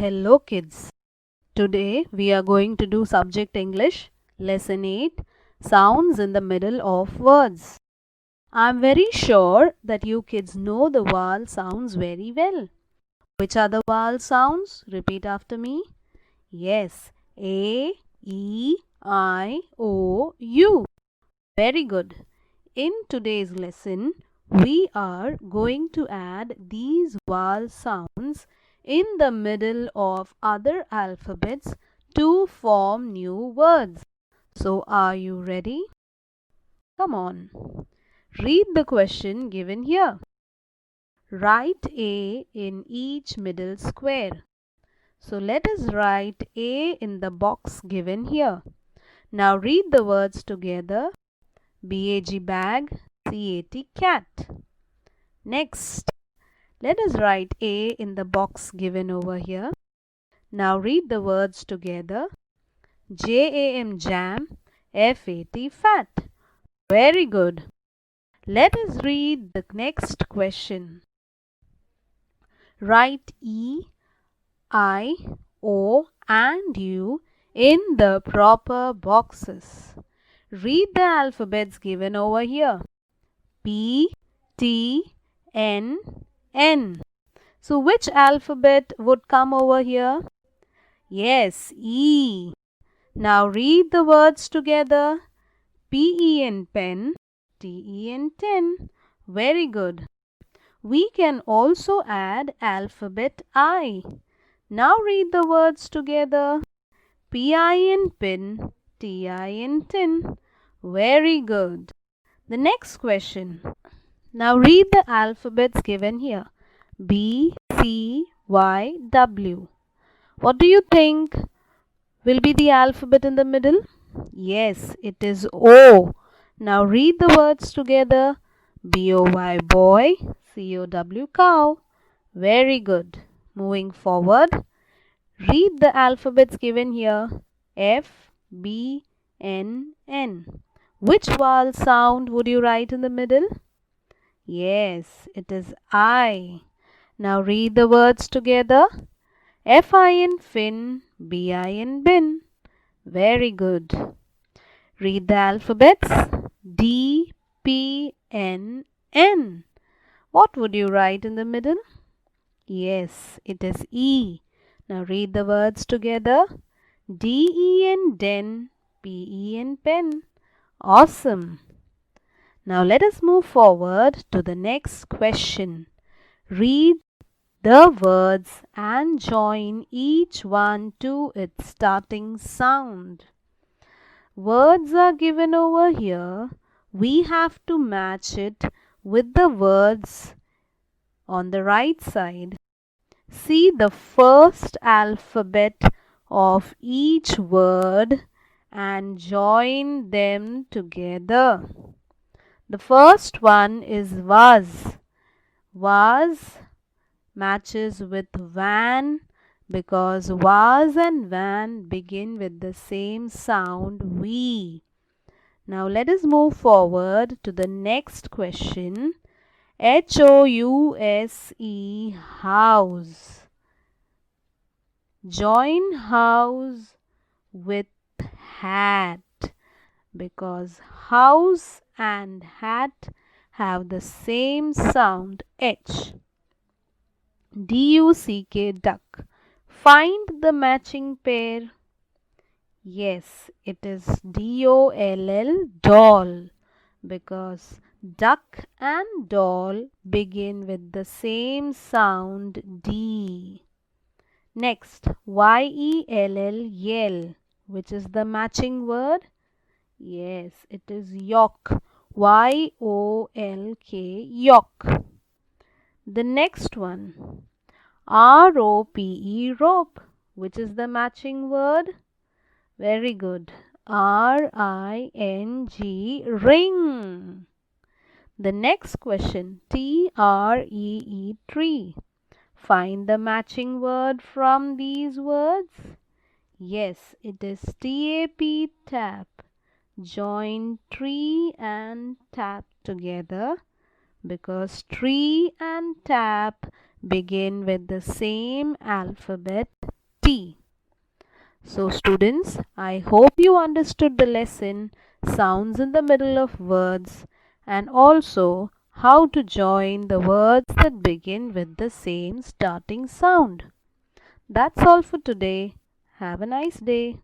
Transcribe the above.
Hello kids. Today we are going to do subject English lesson 8 sounds in the middle of words. I'm very sure that you kids know the vowel sounds very well. Which are the vowel sounds? Repeat after me. Yes, A, E, I, O, U. Very good. In today's lesson, we are going to add these vowel sounds in the middle of other alphabets to form new words. So, are you ready? Come on. Read the question given here. Write A in each middle square. So, let us write A in the box given here. Now, read the words together. BAG bag, CAT cat. Next, let us write A in the box given over here. Now read the words together. JAM jam, FAT fat. Very good. Let us read the next question. Write E, I, O and U in the proper boxes. Read the alphabets given over here. P, T, N, N. So which alphabet would come over here? Yes, E. Now read the words together. P-E-N pen, T-E-N ten. Very good. We can also add alphabet I. Now read the words together. P-I-N pin, T-I-N tin. Very good. The next question. Now read the alphabets given here. B, C, Y, W. What do you think will be the alphabet in the middle? Yes, it is O. Now read the words together. B-O-Y boy, C-O-W cow. Very good. Moving forward, read the alphabets given here. F, B, N, N. Which vowel sound would you write in the middle? Yes, it is I. Now read the words together. F-I-N fin, B-I-N bin. Very good. Read the alphabets. D, P, N, N. What would you write in the middle? Yes, it is E. Now read the words together. D-E-N den, P-E-N pen. Awesome. Now let us move forward to the next question. Read the words and join each one to its starting sound. Words are given over here. We have to match it with the words on the right side. See the first alphabet of each word and join them together. The first one is was. Was matches with van because was and van begin with the same sound we. Now let us move forward to the next question. H-O-U-S-E house. Join house with hat because house and hat have the same sound H. D-U-C-K duck. Find the matching pair. Yes, it is D-O-L-L doll because duck and doll begin with the same sound D. Next, Y-E-L-L yell. Which is the matching word? Yes, it is yolk. Y-O-L-K yolk. The next one, R-O-P-E rope. Which is the matching word? Very good. R-I-N-G ring. The next question, T-R-E-E tree. Find the matching word from these words. Yes, it is T-A-P tap. Join tree and tap together because tree and tap begin with the same alphabet T. So students, I hope you understood the lesson, sounds in the middle of words, and also how to join the words that begin with the same starting sound. That's all for today. Have a nice day.